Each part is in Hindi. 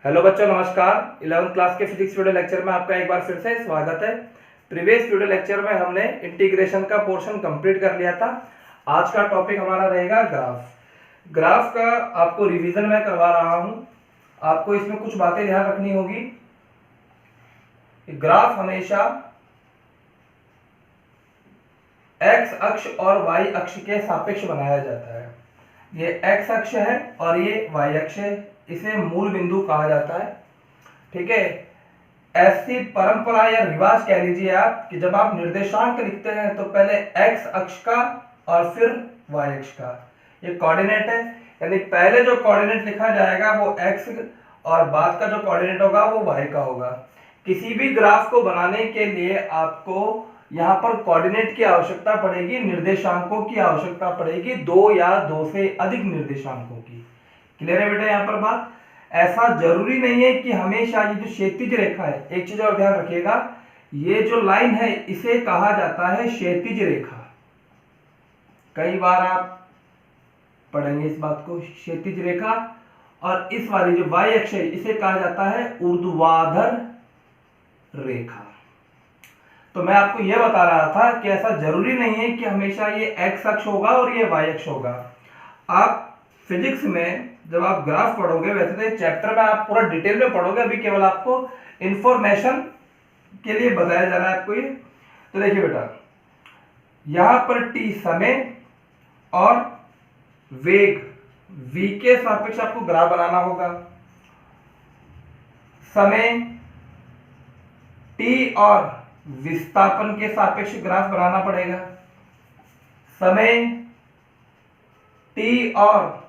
हेलो बच्चों, नमस्कार। 11th क्लास के फिजिक्स वीडियो लेक्चर में आपका एक बार फिर से स्वागत है। प्रीवियस वीडियो लेक्चर में हमने इंटीग्रेशन का पोर्शन कंप्लीट कर लिया था। आज का टॉपिक हमारा रहेगा ग्राफ। ग्राफ का आपको रिवीजन मैं करवा रहा हूं। आपको इसमें कुछ बातें ध्यान रखनी होगी। ग्राफ हमेशा एक्स अक्ष और वाई अक्ष के सापेक्ष बनाया जाता है। ये एक्स अक्ष है और ये वाई अक्ष है। इसे मूल बिंदु कहा जाता है। ठीक है। ऐसी परंपरा या रिवाज कह लीजिए आप कि जब आप निर्देशांक लिखते हैं तो पहले एक्स अक्ष का और फिर वाई अक्ष का। ये कोऑर्डिनेट है, यानी पहले जो कोऑर्डिनेट लिखा जाएगा वो एक्स और बाद का जो कोऑर्डिनेट होगा वो वाई का होगा। किसी भी ग्राफ को बनाने के लिए आपको यहाँ पर कोऑर्डिनेट की आवश्यकता पड़ेगी, निर्देशांकों की आवश्यकता पड़ेगी, दो या दो से अधिक निर्देशांकों की। क्लियर है बेटा यहाँ पर बात? ऐसा जरूरी नहीं है कि हमेशा ये जो क्षैतिज रेखा है, एक चीज और ध्यान रखिएगा, ये जो लाइन है इसे कहा जाता है क्षैतिज रेखा। कई बार आप पढ़ेंगे इस बात को, क्षैतिज रेखा। और इस वाली जो वाई अक्ष है इसे कहा जाता है ऊर्ध्वाधर रेखा। तो मैं आपको यह बता रहा था कि ऐसा जरूरी नहीं है कि हमेशा ये एक्स अक्ष होगा और ये वाई अक्ष होगा। आप फिजिक्स में जब आप ग्राफ पढ़ोगे, वैसे तो चैप्टर में आप पूरा डिटेल में पढ़ोगे, अभी केवल आपको इंफॉर्मेशन के लिए बताया जा रहा है आपको ये। तो देखिए बेटा, यहां पर टी समय और वेग v के सापेक्ष आपको ग्राफ बनाना होगा। समय t और विस्थापन के सापेक्ष ग्राफ बनाना पड़ेगा। समय t और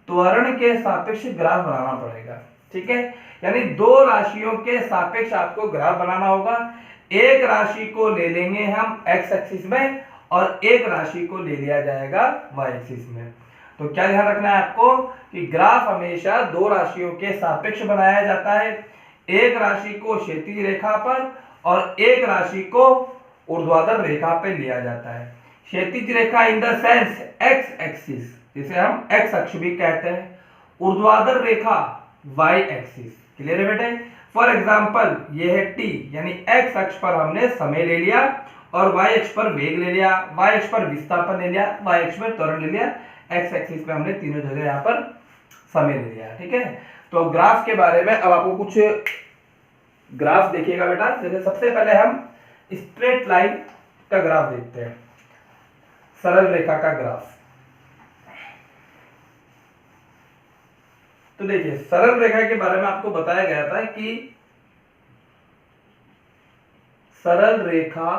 त्वरण के सापेक्ष ग्राफ बनाना पड़ेगा। ठीक है, यानी दो राशियों के सापेक्ष आपको ग्राफ बनाना होगा। एक राशि को ले लेंगे हम एक्स एक्सिस में और एक राशि को ले लिया जाएगा वाई एक्सिस में। तो क्या ध्यान रखना है आपको कि ग्राफ हमेशा दो राशियों के सापेक्ष बनाया जाता है। एक राशि को क्षैतिज रेखा पर और एक राशि को ऊर्ध्वाधर रेखा पर लिया जाता है। क्षैतिज रेखा in the sense X axis, जिसे हम एक्स अक्ष भी कहते हैं। ऊर्ध्वाधर रेखा वाई एक्सिस। क्लियर है बेटे? फॉर एग्जांपल ये है टी, यानी एक्स अक्ष पर हमने समय ले लिया और वाई अक्ष पर वेग ले लिया, वाई अक्ष पर विस्थापन ले लिया, वाई अक्ष पर त्वरण ले लिया, एक्स एक्सिस पे हमने तीनों जगह यहाँ पर समय ले लिया। ठीक है, तो ग्राफ के बारे में अब आपको कुछ ग्राफ देखिएगा बेटा। जैसे सबसे पहले हम स्ट्रेट लाइन का ग्राफ देखते हैं, सरल रेखा का ग्राफ। तो देखिए, सरल रेखा के बारे में आपको बताया गया था कि सरल रेखा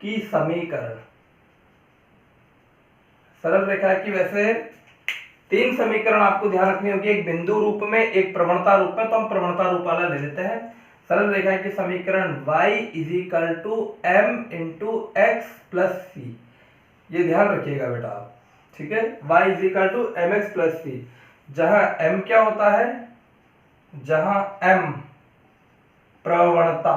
की समीकरण, सरल रेखा की वैसे तीन समीकरण आपको ध्यान रखनी होगी, एक बिंदु रूप में, एक प्रवणता रूप में। तो हम प्रवणता रूप वाला ले लेते हैं। सरल रेखा की समीकरण y = m × x + c। ये ध्यान रखिएगा बेटा आप। ठीक है, y = mx + c, जहां m क्या होता है, जहां m प्रवणता,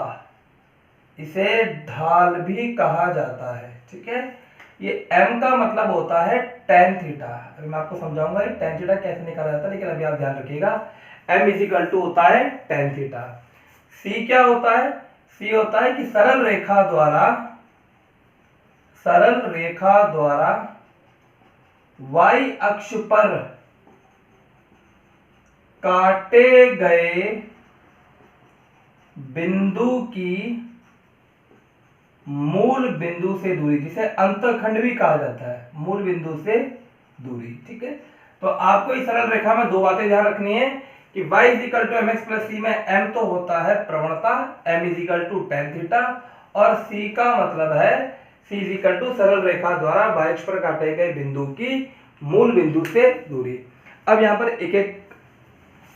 इसे ढाल भी कहा जाता है। ठीक है, ये m का मतलब होता है tan थीटा। अभी मैं आपको समझाऊंगा ये tan थीटा कैसे निकाला जाता है, लेकिन अभी आप ध्यान रखिएगा m = होता है tan थीटा। c क्या होता है? c होता है कि सरल रेखा द्वारा y अक्ष पर काटे गए बिंदु की मूल बिंदु से दूरी, जिसे अंतःखंड भी कहा जाता है, मूल बिंदु से दूरी। ठीक है, तो आपको इस सरल रेखा में दो बातें ध्यान रखनी है कि y = mx + c में m तो होता है प्रवणता, m = tan थीटा, और c का मतलब है c = सरल रेखा द्वारा y अक्ष पर काटे गए बिंदु की मूल बिंदु से दूरी। अब यहाँ पर एक एक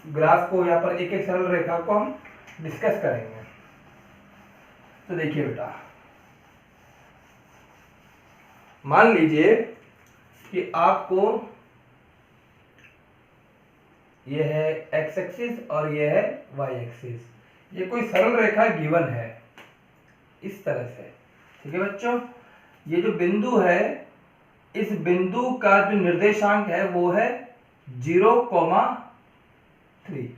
ग्राफ को, यहाँ पर एक एक सरल रेखा को हम डिस्कस करेंगे। तो देखिए बेटा, मान लीजिए कि आपको ये है एक्स एक्सिस और ये है वाई एक्सिस। ये कोई सरल रेखा गिवन है इस तरह से। ठीक है बच्चों, ये जो बिंदु है, इस बिंदु का जो निर्देशांक है वो है 0,3।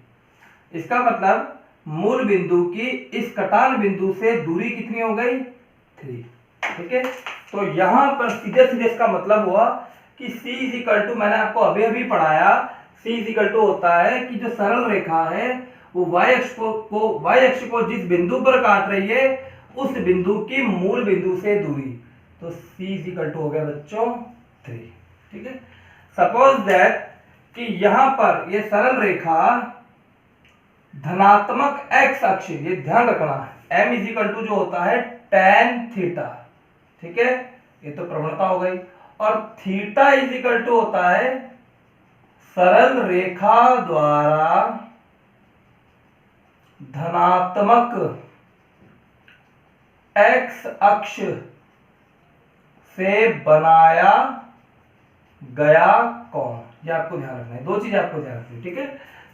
इसका मतलब मूल बिंदु की इस कटान बिंदु से दूरी कितनी हो गई 3। ठीक है, तो यहां पर सीधे सीधे इसका मतलब हुआ कि c इज इक्वल टू, मैंने आपको अभी अभी पढ़ाया, c इज इक्वल टू होता है कि जो सरल रेखा है वो y अक्ष को जिस बिंदु पर काट रही है उस बिंदु की मूल बिंदु से दूरी। तो c इज इक्वल टू हो गया बच्चों 3। ठीक है, सपोज दैट कि यहां पर ये सरल रेखा धनात्मक x अक्ष, ये ध्यान रखना, m इज इक्वल टू जो होता है tan थीटा। ठीक है, ये तो प्रवणता हो गई, और थीटा इज इक्वल टू होता है सरल रेखा द्वारा धनात्मक x अक्ष से बनाया गया कोण। ये आपको ध्यान रखना है, दो चीज आपको ध्यान रखनी है। ठीक है,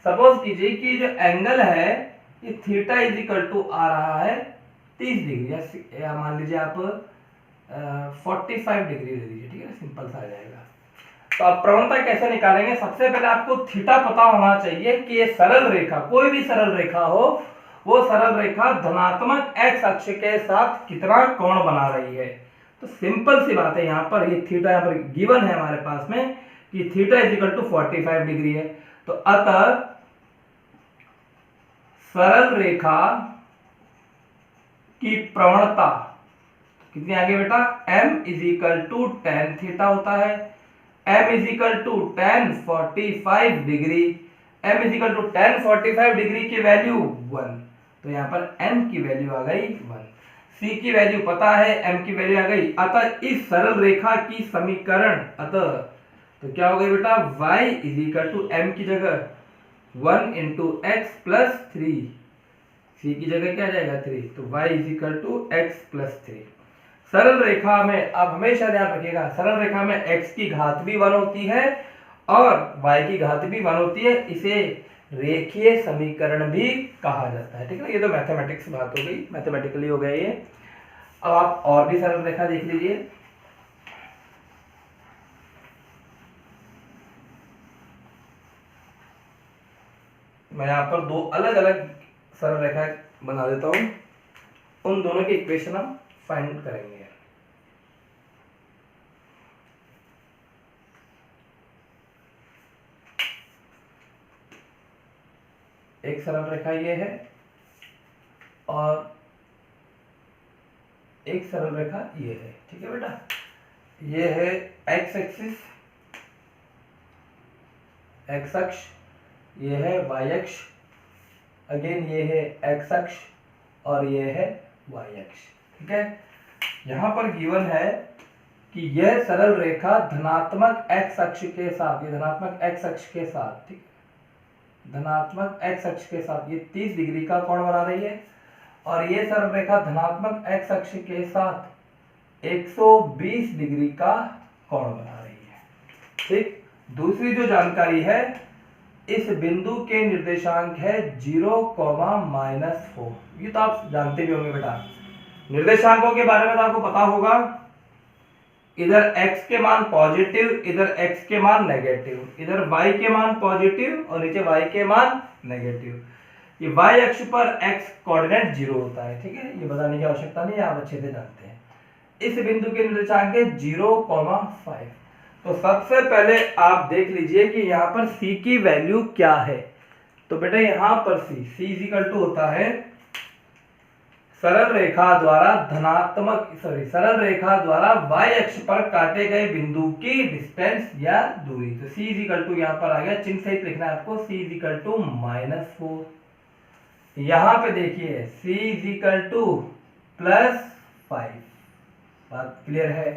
सपोज कीजिए कि जो एंगल है ये थीटा इज इक्वल टू आ रहा है 30 डिग्री, या मान लीजिए आप 45 डिग्री ले लीजिए। ठीक है, सिंपल सा आ जाएगा। तो आप प्रवणता कैसे निकालेंगे? सबसे पहले आपको थीटा पता होना चाहिए कि ये सरल रेखा, कोई भी सरल रेखा हो, वो सरल रेखा धनात्मक x अक्ष के साथ कितना कोण बना रही है। तो सिंपल सी बात है, यहाँ पर ये थीटा यहाँ पर गिवन है हमारे पास में कि theta is equal to 45 degree है। तो अतः सरल रेखा की प्रवणता कितनी आगे बेटा, m is equal to tan theta होता है, m is equal to tan 45 degree, m is equal to tan 45 degree की वैल्यू 1। तो यहाँ पर m की वैल्यू आ गई 1, c की वैल्यू पता है, m की वैल्यू आ गई। अतः इस सरल रेखा की समीकरण, अतः तो क्या हो गई बेटा, y is equal to m की जगह 1 इंटू एक्स प्लस 3, c की जगह क्या आ जाएगा 3, तो y is equal to x plus 3। सरल रेखा में आप हमेशा ध्यान रखिएगा, सरल रेखा में x की घात भी 1 होती है और y की घात भी 1 होती है। इसे रेखीय समीकरण भी कहा जाता है। ठीक है, ये तो मैथमेटिक्स बात हो गई, मैथमेटिकली हो गया ये। अब आप और भी सरल रेखा देख लीजिए। मैं यहाँ पर दो अलग अलग सरल रेखा बना देता हूं, उन दोनों की इक्वेशन हम फाइंड करेंगे। एक सरल रेखा ये है और एक सरल रेखा ये है। ठीक है बेटा, ये है x एक्सिस, x अक्ष, ये है y अक्ष, अगेन ये है x अक्ष और ये है y अक्ष। ठीक है, यहां पर गिवन है कि यह सरल रेखा धनात्मक x अक्ष के साथ, ये धनात्मक x अक्ष के साथ, ठीक, धनात्मक x अक्ष के साथ ये 30 डिग्री का कोण बना रही है, और ये सरल रेखा धनात्मक x अक्ष के साथ 120 डिग्री का कोण बना रही है। ठीक, दूसरी जो जानकारी है, इस बिंदु के निर्देशांक है 0,-4। ये तो आप जानते भी होंगे बेटा, निर्देशांकों के बारे में तो आपको पता होगा, इधर x के मान पॉजिटिव, इधर x के मान नेगेटिव, इधर y के मान पॉजिटिव और नीचे y के मान नेगेटिव। ये y अक्ष पर x कोऑर्डिनेट 0 होता है। ठीक है, ये बताने की आवश्यकता नहीं है, आप अच्छे से जानते हैं। इस बिंदु के निर्देशांक है 0,5। तो सबसे पहले आप देख लीजिए कि यहाँ पर c की वैल्यू क्या है। तो बेटा यहाँ पर c इज इक्वल टू होता है सरल रेखा द्वारा सरल रेखा द्वारा y अक्ष पर काटे गए बिंदु की डिस्टेंस या दूरी। तो c इज इक्वल टू यहाँ पर आ गया, चिन्ह सहित लिखना है आपको, c इज इक्वल टू -4। यहाँ पे देखिए c इज इक्वल टू +5। बात क्लियर है?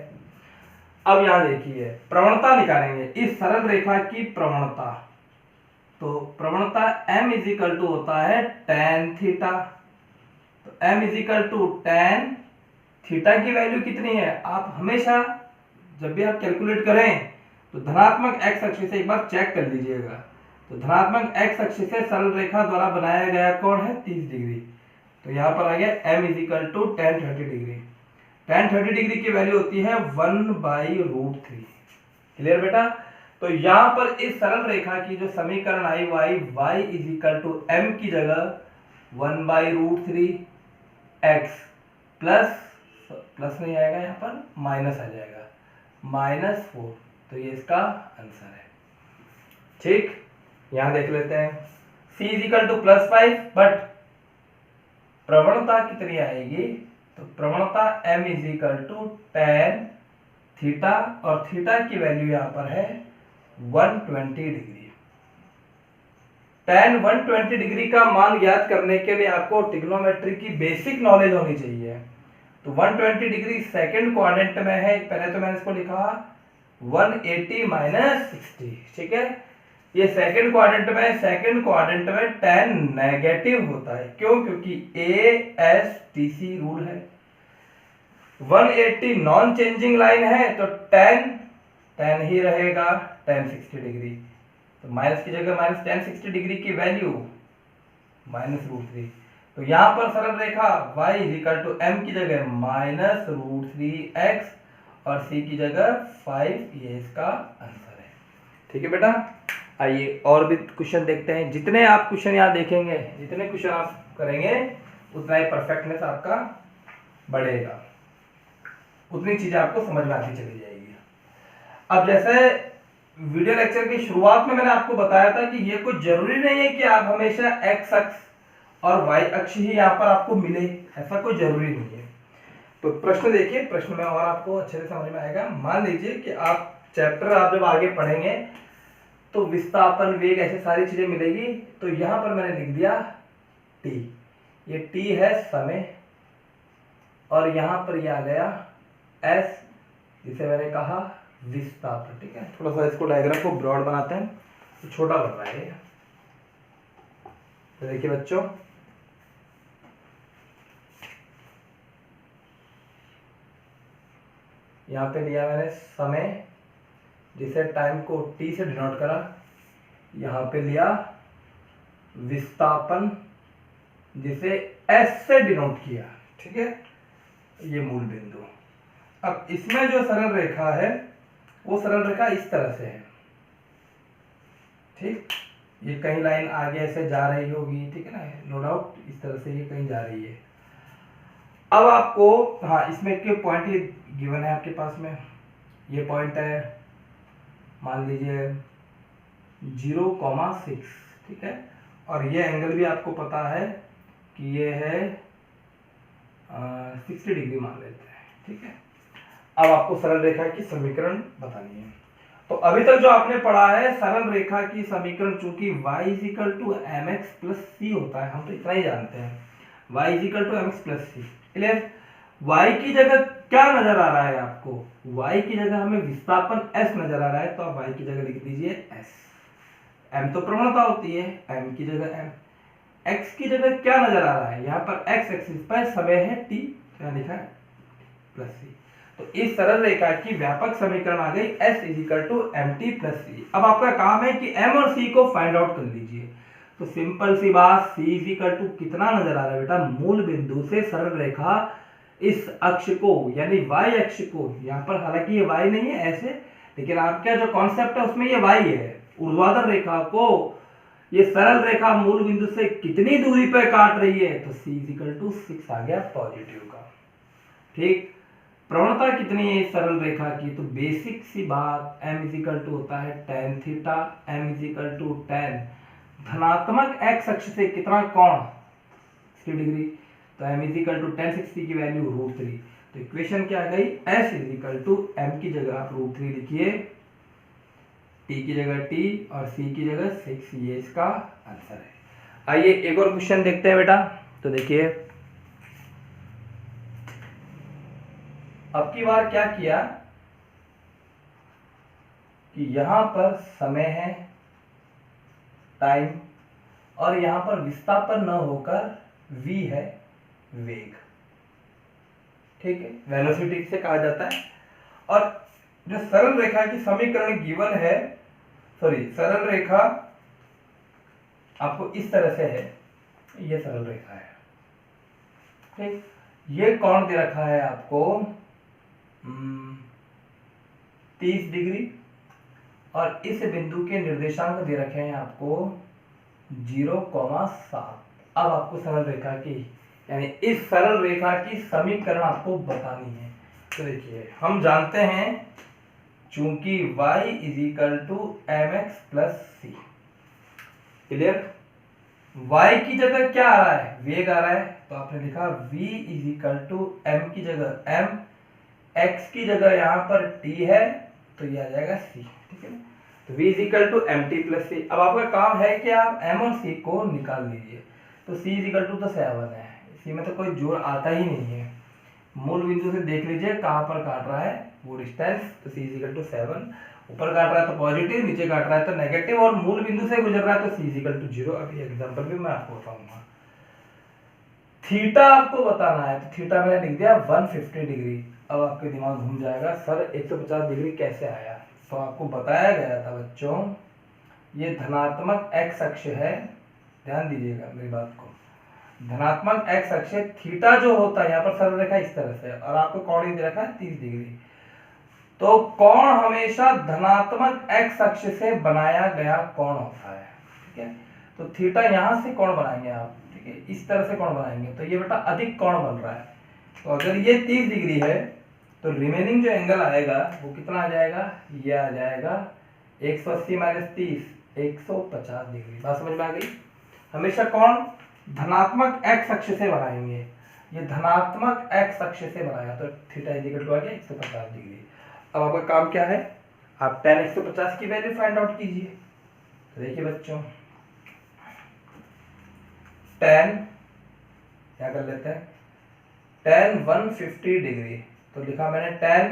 अब यहाँ देखिए प्रवणता निकालेंगे इस सरल रेखा की प्रवणता। तो प्रवणता m इज इक्वल टू होता है tan थीटा। तो m is equal to tan theta की वैल्यू कितनी है, आप हमेशा जब भी आप कैलकुलेट करें तो धनात्मक x अक्ष से एक बार चेक कर लीजिएगा। तो धनात्मक x अक्ष से सरल रेखा द्वारा बनाया गया कोण है 30 डिग्री। तो यहाँ पर आ गया m is equal to tan 30 degree. tan 30 degree की वैल्यू होती है 1/√3। क्लियर बेटा? तो यहां पर इस सरल रेखा की जो समीकरण आई वो आई y is equal to m की जगह 1/√3 x प्लस नहीं आएगा, यहाँ पर माइनस आ जाएगा, -4। तो ये इसका आंसर है। ठीक, यहां देख लेते हैं c is equal to +5, but प्रवणता कितनी आएगी? तो प्रवणता m is equal to tan theta, और थीटा की वैल्यू यहां पर है 120 डिग्री। tan 120 डिग्री का मान ज्ञात करने के लिए आपको ट्रिग्नोमेट्री की बेसिक नॉलेज होनी चाहिए। तो 120 डिग्री सेकंड क्वाड्रेंट में है, पहले तो मैंने इसको लिखा 180 - 60, ठीक है। ये सेकंड क्वाड्रेंट में tan नेगेटिव होता है, क्यों? क्योंकि ASTC रूल है। 180 नॉन चेंजिंग लाइन है, तो tan ही रहेगा, tan 60 डिग्री। तो माइनस की जगह -tan 60 डिग्री की वैल्यू -√3। तो यहां पर सरल रेखा y is equal to m की जगह -√3x और c की जगह 5, ये इसका आंसर है। ठीक है बेटा, आइए और भी क्वेश्चन देखते हैं। जितने आप क्वेश्चन यहाँ देखेंगे, जितने क्वेश्चन आप करेंगे, उतना ही परफेक्टनेस आपका बढ़ेगा, उतनी चीजें आपको समझ में आती चली जाएगी। अब जैसे वीडियो लेक्चर की शुरुआत में मैंने आपको बताया था कि ये कुछ जरूरी नहीं है कि आप हमेशा x अक्ष और y अक्ष ही यहाँ पर आपको मिले, ऐसा कोई जरूरी नहीं है। तो प्रश्न देखिए, प्रश्न में और आपको अच्छे से समझ में आएगा। मान लीजिए कि आप चैप्टर आप जब आगे पढ़ेंगे तो विस्थापन, वेग, ऐसे सारी चीजें मिलेगी। तो यहां पर मैंने लिख दिया t, ये t है समय, और यहां पर ये आ गया s, जिसे मैंने कहा विस्थापन। ठीक है, थोड़ा सा इसको डायग्राम को ब्रॉड बनाते हैं, तो छोटा बन रहा है। तो देखिए बच्चों, यहां पे लिया मैंने समय, जिसे टाइम को t से डिनोट करा। यहां पे लिया विस्थापन, जिसे s से डिनोट किया। ठीक है, ये मूल बिंदु। अब इसमें जो सरल रेखा है वो सरल रेखा इस तरह से है। ठीक, ये कहीं लाइन आगे ऐसे जा रही होगी, ठीक है ना, नो डाउट इस तरह से ये कहीं जा रही है। अब आपको, हाँ, इसमें के पॉइंट ये गिवन है आपके पास में, ये पॉइंट है मान लीजिए 0,6, ठीक है, और ये एंगल भी आपको पता है कि ये है 60 डिग्री मान लेते हैं। ठीक है, अब आपको सरल रेखा की समीकरण बतानी है। तो अभी तक जो आपने पढ़ा है सरल रेखा की समीकरण, चूंकि y = mx + c होता है, हम तो इतना ही जानते हैं, y = mx + c। Clear? y की जगह क्या नजर आ रहा है आपको? y की जगह हमें विस्थापन s नजर आ रहा है, तो आप y की जगह लिख दीजिए s। m तो प्रवणता होती है, m की जगह m। x की जगह क्या नजर आ रहा है? यहाँ पर x एक्सिस पर समय है t, क्या लिखा है +c। तो इस सरल रेखा की व्यापक समीकरण आ गई s = mt + c। अब आपका काम है कि m और c को फाइंड आउट कर लीजिए। तो सिंपल सी बात, c = कितना नजर आ रहा है बेटा? मूल बिंदु से सरल रेखा इस अक्ष को, यानी y अक्ष को, यहाँ पर हालांकि ये y नहीं है ऐसे, लेकिन आपका जो कॉन्सेप्ट है उसमें ये y है। ऊर्ध्वाधर रेखा को ये सरल रेखा मूल बिंदु से कितनी दूरी पर काट रही है? तो c = 6 आ गया पॉजिटिव का। ठीक, प्रवणता कितनी है इस सरल रेखा की? तो बेसिक सी बात, m = होता है tan थीटा, m = tan धनात्मक x अक्ष से कितना कोण? 60 डिग्री। तो m = tan 60 की वैल्यू √3। तो इक्वेशन क्या आ गई? s = m की जगह आप √3 लिखिए, t की जगह t और c की जगह 6, ये इसका आंसर है। आइए एक और क्वेश्चन देखते हैं बेटा। तो देखिए, अब की बार क्या किया कि यहां पर समय है, टाइम, और यहां पर विस्थापन न होकर v है, वेग। ठीक है, वेलोसिटी से कहा जाता है। और जो सरल रेखा की समीकरण गिवन है, सरल रेखा आपको इस तरह से है, ये सरल रेखा है। ठीक, ये कोण दे रखा है आपको 30 डिग्री, और इस बिंदु के निर्देशांक दे रखे हैं आपको 0,7। अब आपको सरल रेखा की यानी इस सरल रेखा की समीकरण आपको बतानी है। तो देखिए हम जानते हैं चूंकि y mx c, clear. y की जगह क्या आ रहा है, वेग आ रहा है, तो आपने लिखा v m की जगह m, x की जगह यहाँ पर t है तो ये आ जाएगा c, ठीक है। तो v mt c। अब आपका काम है कि आप m और c को निकाल लीजिए। तो c तो 7 है, c में तो कोई जोड़ आता ही नहीं है। मूल बिंदु से देख लीजिए कहाँ पर काट रहा है वो डिस्टेंस। तो c 7, ऊपर काट रहा है तो पॉजिटिव, नीचे काट रहा है तो नेगेटिव, और मूल बिंदु से गुजर रहा है तो c 0। अभी एग्जांपल भी मैं आपको बताऊंगा। थीटा आपको बताना है, तो थीटा मैंने लिख दिया 150 डिग्री। अब आपके दिमाग घूम जाएगा, सर 150 डिग्री कैसे आया। तो आपको बताया गया था बच्चों, ये धनात्मक x अक्ष है, ध्यान दीजिएगा मेरी बात को। धनात्मक x अक्ष थीटा जो होता है, यहाँ पर सरल रेखा इस तरह से, और आपको कोण दे रखा है 30 डिग्री। तो कोण हमेशा धनात्मक x अक्ष से बनाया गया कोण होता है, ठीक है। तो थीटा यहां से कोण बनाएंगे आप, ठीक है, इस तरह से कोण बनाएंगे तो ये बेटा अधिक कोण बन रहा है। तो अगर ये 30 डिग्री है तो रिमेनिंग जो एंगल आएगा वो कितना आ जाएगा, ये आ जाएगा 180 माइनस 30, 150 डिग्री। बात समझ में आ गई। हमेशा कोण धनात्मक x अक्ष से बनाएंगे, ये धनात्मक x अक्ष से बनाया तो थीटा इक्वल टू आ गया 150 डिग्री। अब आपका काम क्या है, आप tan 150 की वैल्यू फाइंड आउट कीजिए। तो देखिए बच्चों, tan क्या कर लेते हैं, tan 150 डिग्री, तो लिखा मैंने tan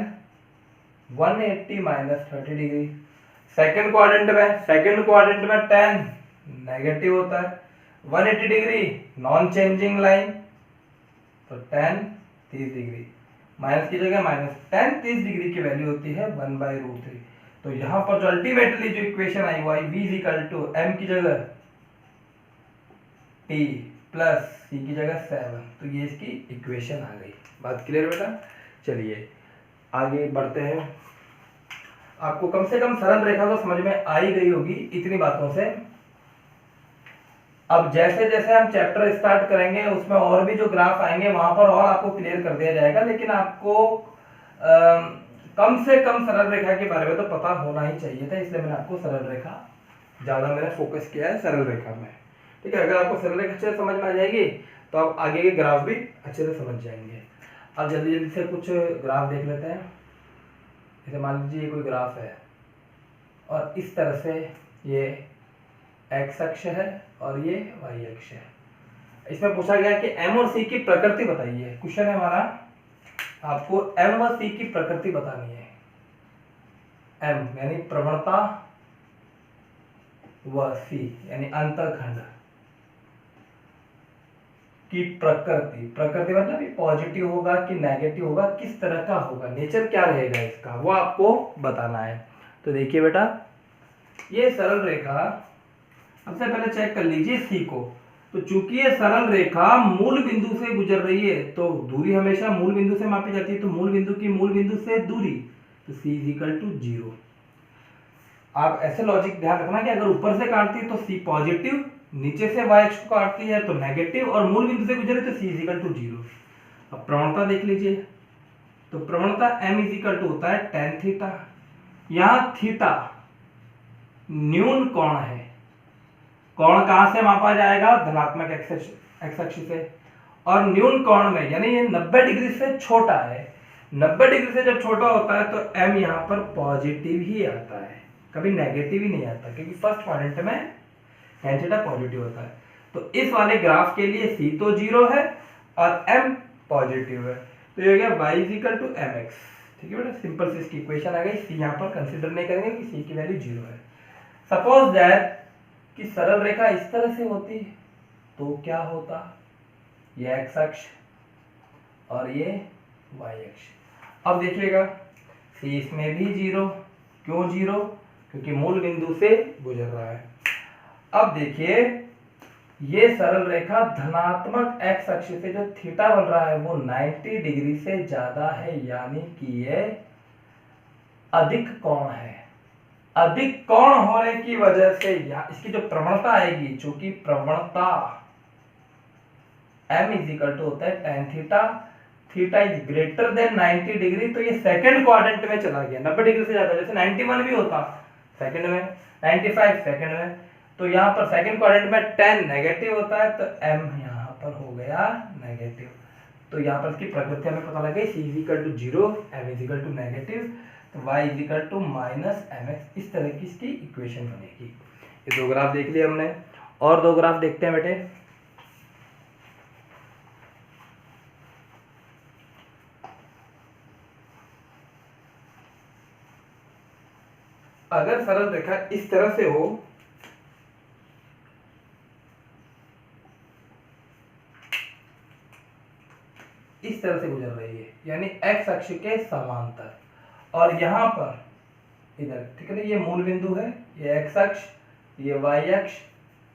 180 minus 30 degree. Second quadrant में tan नेगेटिव होता है, 180 डिग्री नॉन चेंजिंग लाइन, तो tan 30 डिग्री, माइनस की जगह माइनस, tan 30 डिग्री की वैल्यू होती है 1/√3। तो यहाँ पर जो अल्टीमेटली जो इक्वेशन आई वो आई v m की जगह t प्लस c की जगह 7। तो ये इसकी इक्वेशन आ गई। बात क्लियर बेटा। चलिए आगे बढ़ते हैं। आपको कम से कम सरल रेखा तो समझ में आ ही गई होगी इतनी बातों से। अब जैसे जैसे हम चैप्टर स्टार्ट करेंगे उसमें और भी जो ग्राफ आएंगे वहां पर और आपको क्लियर कर दिया जाएगा, लेकिन आपको कम से कम सरल रेखा के बारे में तो पता होना ही चाहिए था, इसलिए मैंने आपको सरल रेखा ज्यादा मैंने फोकस किया है सरल रेखा में, ठीक है। अगर आपको सरल रेखा अच्छे से समझ में आ जाएगी तो आप आगे के ग्राफ भी अच्छे से समझ जाएंगे। अब जल्दी जल्दी से कुछ ग्राफ देख लेते हैं। जैसे मान लीजिए कोई ग्राफ है और इस तरह से ये x अक्ष है और ये y अक्ष है। इसमें पूछा गया कि m और c की प्रकृति बताइए। क्वेश्चन है हमारा, आपको m और c की प्रकृति बतानी है। m यानी प्रवणता व c यानी अंतःखंड की प्रकृति मतलब पॉजिटिव होगा कि नेगेटिव होगा, किस तरह का होगा, नेचर क्या रहेगा इसका, वो आपको बताना है। तो देखिए बेटा, ये सरल रेखा, सबसे पहले चेक कर लीजिए c को। तो चूंकि ये सरल रेखा मूल बिंदु से गुजर रही है तो दूरी हमेशा मूल बिंदु से मापी जाती है, तो मूल बिंदु की मूल बिंदु से दूरी, तो c = 0। आप ऐसे लॉजिक ध्यान रखना कि अगर ऊपर से काटती है तो c पॉजिटिव, नीचे से y अक्ष को काटती है तो नेगेटिव, और मूल बिंदु से गुजरे तो c = 0। अब प्रवणता देख लीजिए, तो प्रवणता m = होता है tan थीटा। यहाँ थीटा न्यून कोण है, कोण कहां से मापा जाएगा, धनात्मक x अक्ष से, और न्यून कोण में यानी ये 90 डिग्री से छोटा है। 90 डिग्री से जब छोटा होता है तो m यहाँ पर पॉजिटिव ही आता है, कभी नेगेटिव ही नहीं आता, क्योंकि फर्स्ट क्वाड्रेंट में tan थीटा पॉजिटिव होता है। तो इस वाले ग्राफ के लिए c तो 0 है और m पॉजिटिव है, तो ये हो गया y = mx, ठीक है बेटा। सिंपल सी इसकी इक्वेशन आ गई। c यहाँ पर कंसीडर नहीं करेंगे कि c की वैल्यू 0 है। सपोज दैट कि सरल रेखा इस तरह से होती तो क्या होता, ये x अक्ष और ये y अक्ष। अब देखिएगा c इसमें भी 0, क्यों 0, क्योंकि मूल बिंदु से गुजर रहा है। अब देखिए ये सरल रेखा धनात्मक x अक्ष से जो थीटा बन रहा है वो 90 डिग्री से ज्यादा है, यानी कि ये अधिक कोण है, अधिक कोण होने की वजह से या इसकी जो प्रवणता आएगी, चूंकि प्रवणता m इज इक्वल टू होता है tan theta, theta is greater than 90 degree, तो ये सेकंड क्वाड्रेंट में चला गया, 90 डिग्री से ज्यादा, जैसे 91 भी होता सेकंड में, 95 सेकंड में, तो यहाँ पर सेकंड क्वाड्रेंट में tan नेगेटिव होता है, तो m यहाँ पर हो गया नेगेटिव। तो यहाँ पर इसकी प्रकृति हमें पता लगे, c is equal to 0, m is equal to negative, तो y is equal to minus mx, इस तरह की इसकी इक्वेशन बनेगी। ये दो ग्राफ देख लिए हमने, और दो ग्राफ देखते हैं बेटे। अगर सरल रेखा इस तरह से हो, इस तरह से गुजर रही है, यानी x अक्ष के समांतर, और यहां पर इधर, ठीक है ना, ये मूल बिंदु है, ये x अक्ष, ये y अक्ष,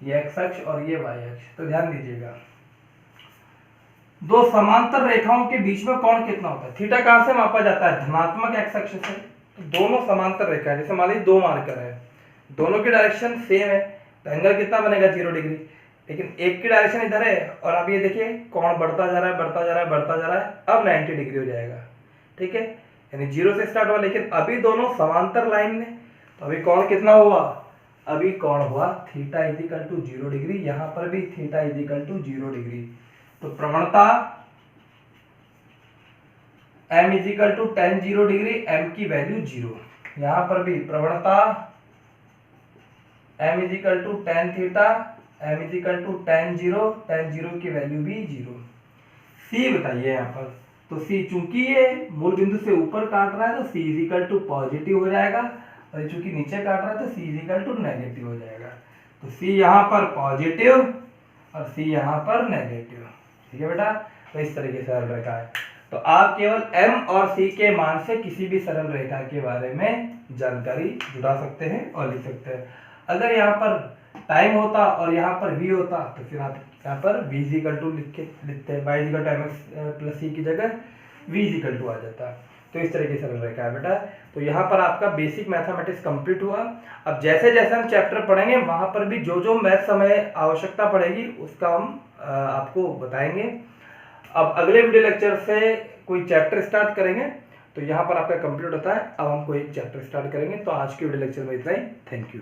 ये x अक्ष और ये y अक्ष। तो ध्यान दीजिएगा, दो समांतर रेखाओं के बीच में कोण कितना होता है? थीटा कहां से मापा जाता है? धनात्मक x अक्ष से। तो दोनों समांतर रेखा है, जैसे मान लीजिए दो मार्कर है, दोनों की डायरेक्शन सेम है, तो एंगल कितना बनेगा? 0 डिग्री। लेकिन एक की डायरेक्शन इधर है, और अब ये देखिए कोण बढ़ता जा रहा है, बढ़ता जा रहा है, बढ़ता जा रहा है, अब 90 डिग्री हो जाएगा, ठीक है, यानी 0 से स्टार्ट हुआ, लेकिन अभी दोनों समांतर लाइन में, तो अभी कोण कितना हुआ? अभी कोण हुआ theta is equal to 0 degree, यहां पर भी theta is equal to 0 degree. तो प्रवणता m is equal to tan 0 degree, m की वैल्यू 0, यहां पर भी प्रवणता m is equal to tan theta, m is equal to tan 0 की वैल्यू भी 0। c बताइए यहाँ पर, तो c चूंकि ये मूल बिंदु से ऊपर काट रहा है, तो c is equal to positive हो जाएगा, और चूंकि नीचे काट रहा है, तो c is equal to negative हो जाएगा। तो c यहाँ पर पॉजिटिव और c यहाँ पर नेगेटिव, ठीक है बेटा। तो इस तरीके से सरल रेखा है, तो आप केवल m और c के मान से किसी भी सरल रेखा के बारे में जानकारी जुटा सकते हैं और लिख सकते हैं। अगर यहाँ पर टाइम होता और यहाँ पर v होता, तो फिर आप यहाँ पर v इज इक्वल टू लिखते हैं, y is equal to mx plus c की जगह v इज इक्वल टू आ जाता। तो इस तरीके से सरल रेखा है बेटा। तो यहाँ पर आपका बेसिक मैथमेटिक्स कंप्लीट हुआ। अब जैसे जैसे हम चैप्टर पढ़ेंगे, वहां पर भी जो जो मैथ्स हमें आवश्यकता पड़ेगी उसका हम आपको बताएंगे। अब अगले वीडियो लेक्चर से कोई चैप्टर स्टार्ट करेंगे, तो यहाँ पर आपका कंप्लीट होता है। अब हम कोई चैप्टर स्टार्ट करेंगे। तो आज के वीडियो लेक्चर में इतना ही। Thank you.